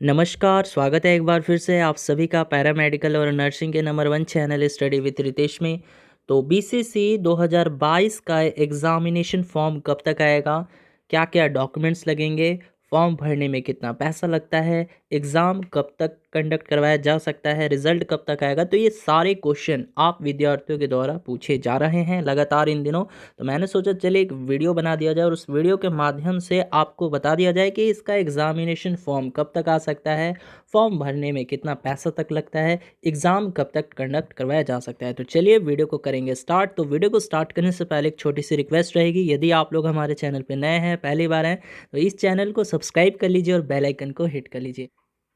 नमस्कार, स्वागत है एक बार फिर से आप सभी का पैरामेडिकल और नर्सिंग के number 1 channel study with Ritesh में। तो बीसीसी 2022 का एग्ज़ामिनेशन फॉर्म कब तक आएगा? क्या-क्या डॉक्यूमेंट्स लगेंगे? फॉर्म भरने में कितना पैसा लगता है? एग्ज़ाम कब तक कंडक्ट करवाया जा सकता है? रिज़ल्ट कब तक आएगा? तो ये सारे क्वेश्चन आप विद्यार्थियों के द्वारा पूछे जा रहे हैं लगातार इन दिनों। तो मैंने सोचा चलिए एक वीडियो बना दिया जाए और उस वीडियो के माध्यम से आपको बता दिया जाए कि इसका एग्ज़ामिनेशन फॉर्म कब तक आ सकता है, फॉर्म भरने में कितना पैसा तक लगता है, एग्ज़ाम कब तक कंडक्ट करवाया जा सकता है। तो चलिए वीडियो को करेंगे स्टार्ट। तो वीडियो को स्टार्ट करने से पहले एक छोटी सी रिक्वेस्ट रहेगी, यदि आप लोग हमारे चैनल पर नए हैं, पहली बार हैं, तो इस चैनल को सब्सक्राइब कर लीजिए और बेल आइकन को हिट कर लीजिए।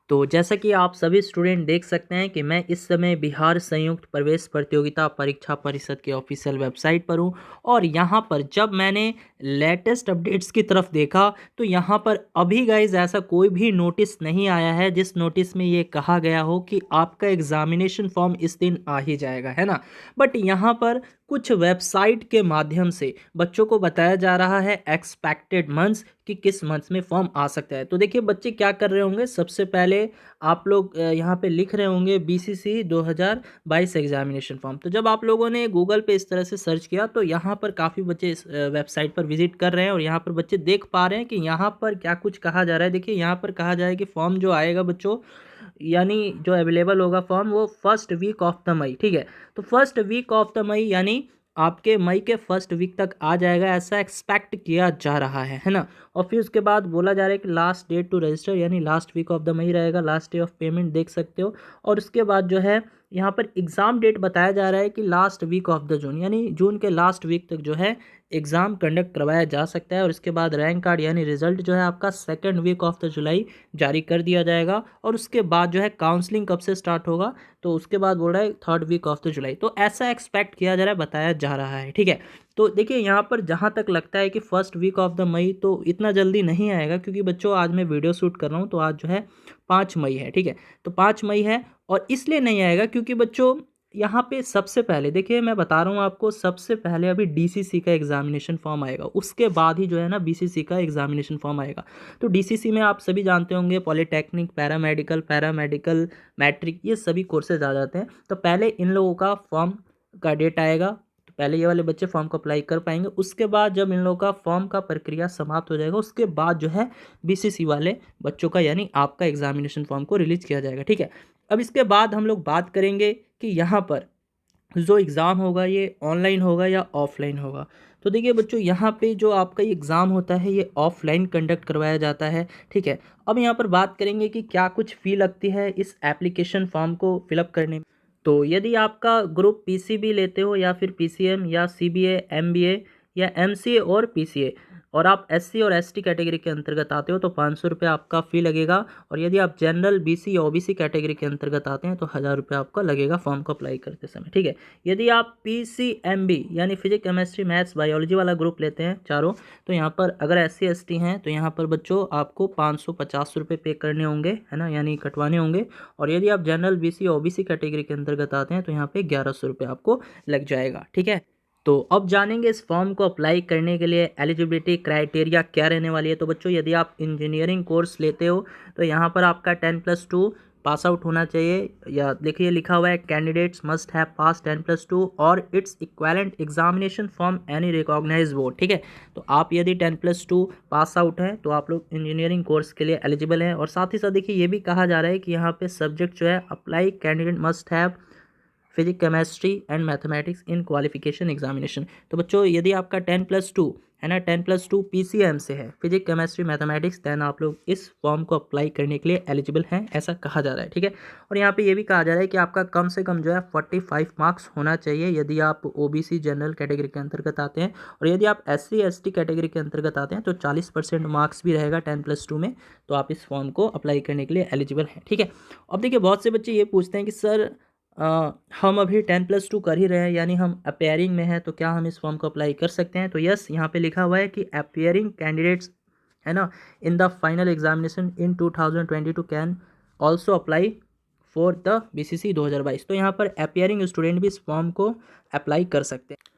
तो जैसा कि आप सभी स्टूडेंट देख सकते हैं कि मैं इस समय बिहार संयुक्त प्रवेश प्रतियोगिता परीक्षा परिषद के ऑफिशियल वेबसाइट पर हूं और यहां पर जब मैंने लेटेस्ट अपडेट्स की तरफ देखा तो यहां पर अभी गाइज ऐसा कोई भी नोटिस नहीं आया है जिस नोटिस में ये कहा गया हो कि आपका एग्जामिनेशन फॉर्म इस दिन आ ही जाएगा, है ना। बट यहां पर कुछ वेबसाइट के माध्यम से बच्चों को बताया जा रहा है एक्सपेक्टेड मंथ्स कि किस मंथ में फॉर्म आ सकता है। तो देखिए बच्चे क्या कर रहे होंगे, सबसे पहले आप लोग यहाँ पे लिख रहे होंगे बीसीसी 2022 एग्जामिनेशन फॉर्म। तो जब आप लोगों ने गूगल पे इस तरह से सर्च किया तो यहाँ पर काफ़ी बच्चे इस वेबसाइट पर विजिट कर रहे हैं और यहाँ पर बच्चे देख पा रहे हैं कि यहाँ पर क्या कुछ कहा जा रहा है। देखिए यहाँ पर कहा जा रहा है कि फॉर्म जो आएगा बच्चों, यानी जो अवेलेबल होगा फॉर्म, वो first week of the May, ठीक है। तो first week of the May यानी आपके मई के फर्स्ट वीक तक आ जाएगा, ऐसा एक्सपेक्ट किया जा रहा है ना। और फिर उसके बाद बोला जा रहा है कि लास्ट डेट टू रजिस्टर यानी last week of the May रहेगा, लास्ट डे ऑफ पेमेंट देख सकते हो। और उसके बाद जो है यहाँ पर एग्ज़ाम डेट बताया जा रहा है कि last week of the June, यानी जून के लास्ट वीक तक जो है एग्ज़ाम कंडक्ट करवाया जा सकता है। और इसके बाद रैंक कार्ड यानी रिजल्ट जो है आपका second week of the July जारी कर दिया जाएगा। और उसके बाद जो है काउंसलिंग कब से स्टार्ट होगा, तो उसके बाद बोल रहा है third week of the July. तो ऐसा एक्सपेक्ट किया जा रहा है, बताया जा रहा है, ठीक है। तो देखिए यहाँ पर जहाँ तक लगता है कि first week of the May तो इतना जल्दी नहीं आएगा, क्योंकि बच्चों आज मैं वीडियो शूट कर रहा हूँ तो आज जो है 5 मई है, ठीक है। तो 5 मई है और इसलिए नहीं आएगा क्योंकि बच्चों यहाँ पे सबसे पहले देखिए मैं बता रहा हूँ आपको, सबसे पहले अभी डीसीसी का एग्जामिनेशन फॉर्म आएगा, उसके बाद ही जो है ना बीसीसी का एग्जामिनेशन फॉर्म आएगा। तो डीसीसी में आप सभी जानते होंगे पॉलीटेक्निक, पैरामेडिकल, मैट्रिक, ये सभी कोर्सेज आ जाते हैं। तो पहले इन लोगों का फॉर्म का डेट आएगा, तो पहले ये वाले बच्चे फॉर्म को अप्लाई कर पाएंगे। उसके बाद जब इन लोगों का फॉर्म का प्रक्रिया समाप्त हो जाएगा, उसके बाद जो है बीसीसी वाले बच्चों का यानी आपका एग्जामिनेशन फॉर्म को रिलीज किया जाएगा, ठीक है। अब इसके बाद हम लोग बात करेंगे कि यहाँ पर जो एग्ज़ाम होगा ये ऑनलाइन होगा या ऑफलाइन होगा। तो देखिए बच्चों यहाँ पे जो आपका ये एग्ज़ाम होता है ये ऑफलाइन कंडक्ट करवाया जाता है, ठीक है। अब यहाँ पर बात करेंगे कि क्या कुछ फ़ी लगती है इस एप्लीकेशन फॉर्म को फिलअप करने में। तो यदि आपका ग्रुप पीसीबी लेते हो या फिर पीसीएम या सीबीए, एमबीए या एमसीए और पीसीए, और आप एससी और एसटी कैटेगरी के अंतर्गत आते हो तो 500 रुपये आपका फ़ी लगेगा। और यदि आप जनरल बीसी या ओबीसी कैटेगरी के अंतर्गत आते हैं तो 1000 रुपये आपका लगेगा फॉर्म को अप्लाई करते समय, ठीक है। यदि आप पीसीएमबी यानी फिजिक्स, केमिस्ट्री, मैथ्स, बायोलॉजी वाला ग्रुप लेते हैं चारों, तो यहाँ पर अगर एससी एसटी हैं तो यहाँ पर बच्चों आपको 550 रुपये पे करने होंगे, है ना, यानी कटवाने होंगे। और यदि आप जनरल बीसी या ओबीसी कैटेगरी के अंतर्गत आते हैं तो यहाँ पे 1100 रुपये आपको लग जाएगा, ठीक है। तो अब जानेंगे इस फॉर्म को अप्लाई करने के लिए एलिजिबिलिटी क्राइटेरिया क्या रहने वाली है। तो बच्चों यदि आप इंजीनियरिंग कोर्स लेते हो तो यहाँ पर आपका 10+2 पास आउट होना चाहिए, या देखिए लिखा हुआ है कैंडिडेट्स मस्ट हैव पास 10+2 और its equivalent examination from any recognised board, ठीक है। तो आप यदि 10+2 पास आउट हैं तो आप लोग इंजीनियरिंग कोर्स के लिए एलिजिबल हैं। और साथ ही साथ देखिए ये भी कहा जा रहा है कि यहाँ पे सब्जेक्ट जो है apply candidate must have physics, chemistry and mathematics in qualification examination. तो बच्चों यदि आपका 10+2 है ना, 10+2 पीसीएम से है, फिजिक्स, केमिस्ट्री, मैथमेटिक्स, देन आप लोग इस फॉर्म को अप्लाई करने के लिए एलिजिबल हैं, ऐसा कहा जा रहा है, ठीक है। और यहाँ पे ये भी कहा जा रहा है कि आपका कम से कम जो है 45 मार्क्स होना चाहिए यदि आप ओबीसी जनरल कैटेगरी के अंतर्गत आते हैं। और यदि आप एससी एसटी कैटेगरी के अंतर्गत आते हैं तो 40% मार्क्स भी रहेगा 10+2 में, तो आप इस फॉर्म को अप्लाई करने के लिए एलिजिबल हैं, ठीक है। अब देखिए बहुत से बच्चे ये पूछते हैं कि सर हम अभी 10+2 कर ही रहे हैं, यानी हम अपेयरिंग में हैं, तो क्या हम इस फॉर्म को अप्लाई कर सकते हैं। तो यस, यहाँ पे लिखा हुआ है कि अपेयरिंग कैंडिडेट्स, है ना, in the final examination in 2022 can also apply for the BCC 2022। तो यहाँ पर अपेयरिंग स्टूडेंट भी इस फॉर्म को अप्लाई कर सकते हैं।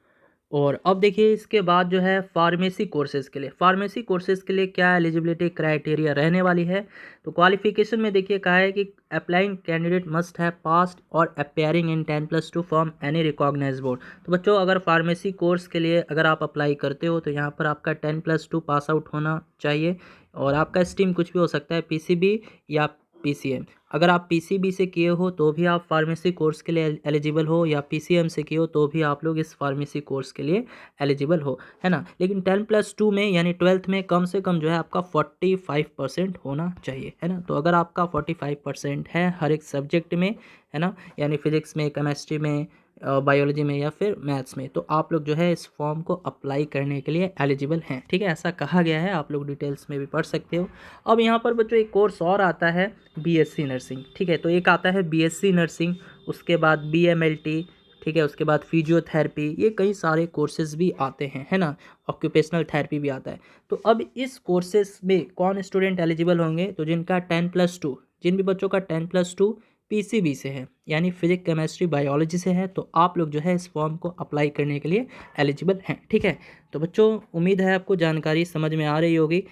और अब देखिए इसके बाद जो है फार्मेसी कोर्सेज़ के लिए, फार्मेसी कोर्सेज़ के लिए क्या एलिजिबिलिटी क्राइटेरिया रहने वाली है। तो क्वालिफिकेशन में देखिए कहा है कि applying candidate must have passed or appearing in 10+2 from any recognised board. तो बच्चों अगर फार्मेसी कोर्स के लिए अगर आप अप्लाई करते हो तो यहाँ पर आपका 10+2 पास आउट होना चाहिए और आपका स्ट्रीम कुछ भी हो सकता है, पीसीबी या पीसीएम। अगर आप पीसीबी से किए हो तो भी आप फार्मेसी कोर्स के लिए एलिजिबल हो, या पीसीएम से किए हो तो भी आप लोग इस फार्मेसी कोर्स के लिए एलिजिबल हो, है ना। लेकिन 10+2 में यानी 12th में कम से कम जो है आपका 45% होना चाहिए, है ना। तो अगर आपका 45% है हर एक सब्जेक्ट में, है ना, यानी फिजिक्स में, केमिस्ट्री में, बायोलॉजी में या फिर मैथ्स में, तो आप लोग जो है इस फॉर्म को अप्लाई करने के लिए एलिजिबल हैं, ठीक है। ऐसा कहा गया है, आप लोग डिटेल्स में भी पढ़ सकते हो। अब यहाँ पर बच्चों एक कोर्स और आता है बीएससी नर्सिंग, ठीक है। तो एक आता है बीएससी नर्सिंग, उसके बाद बीएमएलटी, ठीक है, उसके बाद फिजियोथेरेपी, ये कई सारे कोर्सेज़ भी आते हैं, है ना। ऑक्यूपेशनल थेरेपी भी आता है। तो अब इस कोर्सेज़ में कौन स्टूडेंट एलिजिबल होंगे, तो जिनका 10+2, जिन भी बच्चों का 10+2 पीसीबी से है, यानी फिजिक्स केमिस्ट्री बायोलॉजी से है, तो आप लोग जो है इस फॉर्म को अप्लाई करने के लिए एलिजिबल हैं, ठीक है। तो बच्चों उम्मीद है आपको जानकारी समझ में आ रही होगी।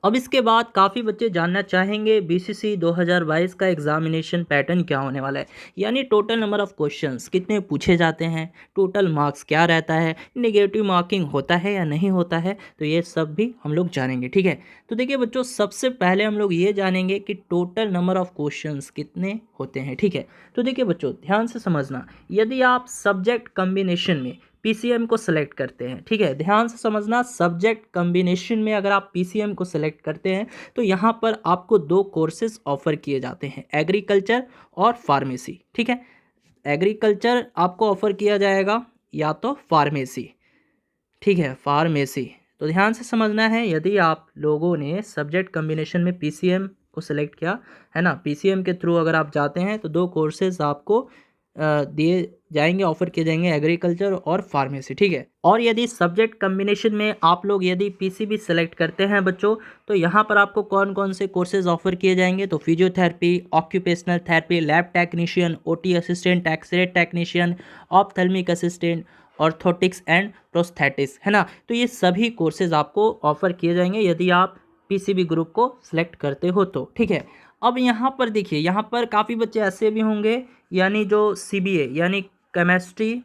अब इसके बाद काफ़ी बच्चे जानना चाहेंगे बीसीसी 2022 का एग्जामिनेशन पैटर्न क्या होने वाला है, यानी टोटल नंबर ऑफ क्वेश्चंस कितने पूछे जाते हैं, टोटल मार्क्स क्या रहता है, नेगेटिव मार्किंग होता है या नहीं होता है, तो ये सब भी हम लोग जानेंगे, ठीक है। तो देखिए बच्चों सबसे पहले हम लोग ये जानेंगे कि टोटल नंबर ऑफ क्वेश्चंस कितने होते हैं, ठीक है। तो देखिए बच्चों ध्यान से समझना, यदि आप सब्जेक्ट कम्बिनेशन में पीसीएम को सिलेक्ट करते हैं, ठीक है, ध्यान से समझना, सब्जेक्ट कम्बिनेशन में अगर आप पीसीएम को सिलेक्ट करते हैं तो यहाँ पर आपको दो कोर्सेज ऑफर किए जाते हैं, एग्रीकल्चर और फार्मेसी, ठीक है। एग्रीकल्चर आपको ऑफर किया जाएगा या तो फार्मेसी, ठीक है, फार्मेसी। तो ध्यान से समझना है, यदि आप लोगों ने सब्जेक्ट कम्बिनेशन में पीसीएम को सिलेक्ट किया है ना, पीसीएम के थ्रू अगर आप जाते हैं तो दो कोर्सेज आपको दिए जाएंगे, ऑफर किए जाएंगे, एग्रीकल्चर और फार्मेसी, ठीक है। और यदि सब्जेक्ट कम्बिनेशन में आप लोग यदि पीसीबी सेलेक्ट करते हैं बच्चों, तो यहाँ पर आपको कौन कौन से कोर्सेज ऑफर किए जाएंगे, तो physiotherapy, occupational therapy, lab technician, OT assistant, x-ray technician, ophthalmic assistant, orthotics and prosthetics, है ना। तो ये सभी कोर्सेज आपको ऑफर किए जाएंगे यदि आप पीसीबी ग्रुप को सिलेक्ट करते हो तो, ठीक है। अब यहाँ पर देखिए, यहाँ पर काफ़ी बच्चे ऐसे भी होंगे यानी जो सीबीए यानी केमिस्ट्री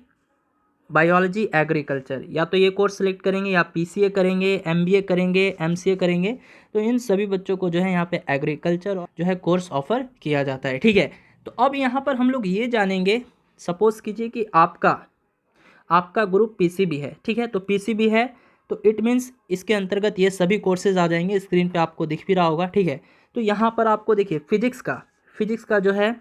बायोलॉजी एग्रीकल्चर, या तो ये कोर्स सेलेक्ट करेंगे या पीसीए करेंगे, एमबीए करेंगे, एमसीए करेंगे, तो इन सभी बच्चों को जो है यहाँ पे एग्रीकल्चर जो है कोर्स ऑफर किया जाता है, ठीक है। तो अब यहाँ पर हम लोग ये जानेंगे, सपोज कीजिए कि आपका ग्रुप पीसीबी है, ठीक है। तो पीसीबी है तो इट मीन्स इसके अंतर्गत ये सभी कोर्सेज आ जाएंगे, स्क्रीन पे आपको दिख भी रहा होगा, ठीक है। तो यहाँ पर आपको देखिए फिजिक्स का जो है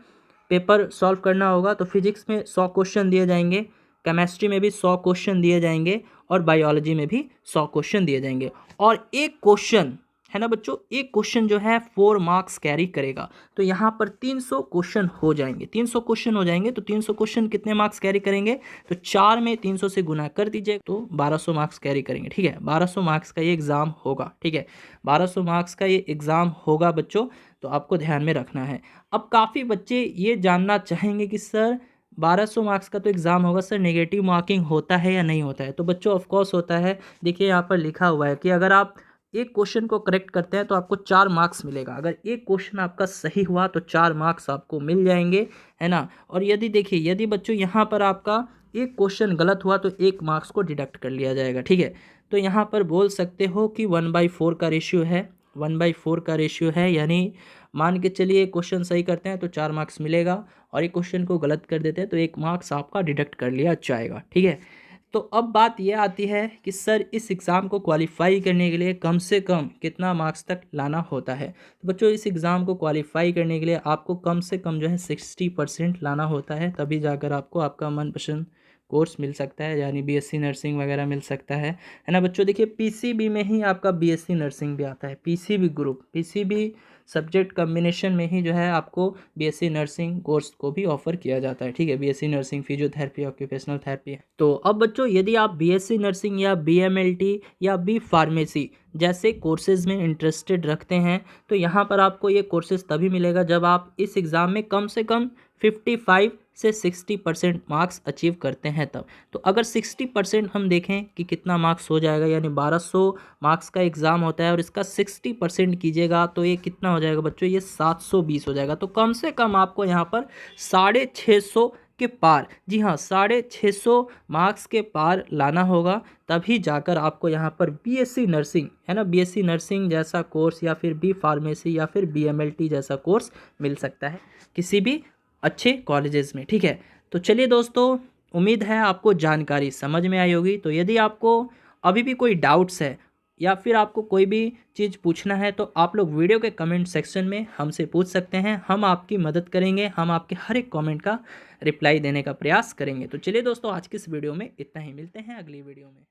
पेपर सॉल्व करना होगा, तो फिजिक्स में 100 क्वेश्चन दिए जाएंगे, केमिस्ट्री में भी 100 क्वेश्चन दिए जाएंगे और बायोलॉजी में भी 100 क्वेश्चन दिए जाएंगे। और एक क्वेश्चन है ना बच्चों, एक क्वेश्चन जो है 4 मार्क्स कैरी करेगा, तो यहाँ पर 300 क्वेश्चन हो जाएंगे, 300 क्वेश्चन हो जाएंगे। तो 300 क्वेश्चन कितने मार्क्स कैरी करेंगे, तो 4 में 300 से गुना कर दीजिए तो 1200 मार्क्स कैरी करेंगे, ठीक है। 1200 मार्क्स का ये एग्ज़ाम होगा, ठीक है, 1200 मार्क्स का ये एग्ज़ाम होगा बच्चों, तो आपको ध्यान में रखना है। अब काफ़ी बच्चे ये जानना चाहेंगे कि सर 1200 मार्क्स का तो एग्ज़ाम होगा, सर नेगेटिव मार्किंग होता है या नहीं होता है, तो बच्चों ऑफकोर्स होता है। देखिए यहाँ पर लिखा हुआ है कि अगर आप एक क्वेश्चन को करेक्ट करते हैं तो आपको 4 मार्क्स मिलेगा, अगर एक क्वेश्चन आपका सही हुआ तो 4 मार्क्स आपको मिल जाएंगे, है ना। और यदि देखिए यदि बच्चों यहाँ पर आपका एक क्वेश्चन गलत हुआ तो 1 मार्क्स को डिडक्ट कर लिया जाएगा, ठीक है। तो यहाँ पर बोल सकते हो कि 1/4 का रेशियो है, 1/4 का रेशियो है, यानी मान के चलिए क्वेश्चन सही करते हैं तो 4 मार्क्स मिलेगा, और एक क्वेश्चन को गलत कर देते हैं तो 1 मार्क्स आपका डिडक्ट कर लिया जाएगा, ठीक है। तो अब बात यह आती है कि सर इस एग्ज़ाम को क्वालिफाई करने के लिए कम से कम कितना मार्क्स तक लाना होता है। तो बच्चों इस एग्ज़ाम को क्वालिफाई करने के लिए आपको कम से कम जो है 60% लाना होता है, तभी जाकर आपको आपका मनपसंद कोर्स मिल सकता है, यानी बीएससी नर्सिंग वगैरह मिल सकता है ना बच्चों। देखिए पीसीबी में ही आपका बीएससी नर्सिंग भी आता है, PCB group, PCB subject combination में ही जो है आपको बीएससी नर्सिंग कोर्स को भी ऑफर किया जाता है, ठीक है। BSc nursing, physiotherapy, occupational therapy. तो अब बच्चों यदि आप बीएससी नर्सिंग या बीएमएलटी या बी फार्मेसी जैसे कोर्सेज़ में इंटरेस्टेड रखते हैं, तो यहाँ पर आपको ये कोर्सेज़ तभी मिलेगा जब आप इस एग्ज़ाम में कम से कम 55 से 60% मार्क्स अचीव करते हैं तब। तो अगर 60% हम देखें कि कितना मार्क्स हो जाएगा, यानी 1200 मार्क्स का एग्ज़ाम होता है और इसका 60% कीजिएगा तो ये कितना हो जाएगा बच्चों, ये 720 हो जाएगा। तो कम से कम आपको यहाँ पर 650 के पार, जी हाँ 650 मार्क्स के पार लाना होगा, तभी जाकर आपको यहाँ पर बीएससी नर्सिंग, है ना, बीएससी नर्सिंग जैसा कोर्स या फिर बी फार्मेसी या फिर बीएमएलटी जैसा कोर्स मिल सकता है किसी भी अच्छे कॉलेजेस में। ठीक है, तो चलिए दोस्तों, उम्मीद है आपको जानकारी समझ में आई होगी। तो यदि आपको अभी भी कोई डाउट्स है या फिर आपको कोई भी चीज़ पूछना है तो आप लोग वीडियो के कमेंट सेक्शन में हमसे पूछ सकते हैं, हम आपकी मदद करेंगे, हम आपके हर एक कमेंट का रिप्लाई देने का प्रयास करेंगे। तो चलिए दोस्तों, आज की इस वीडियो में इतना ही, मिलते हैं अगली वीडियो में।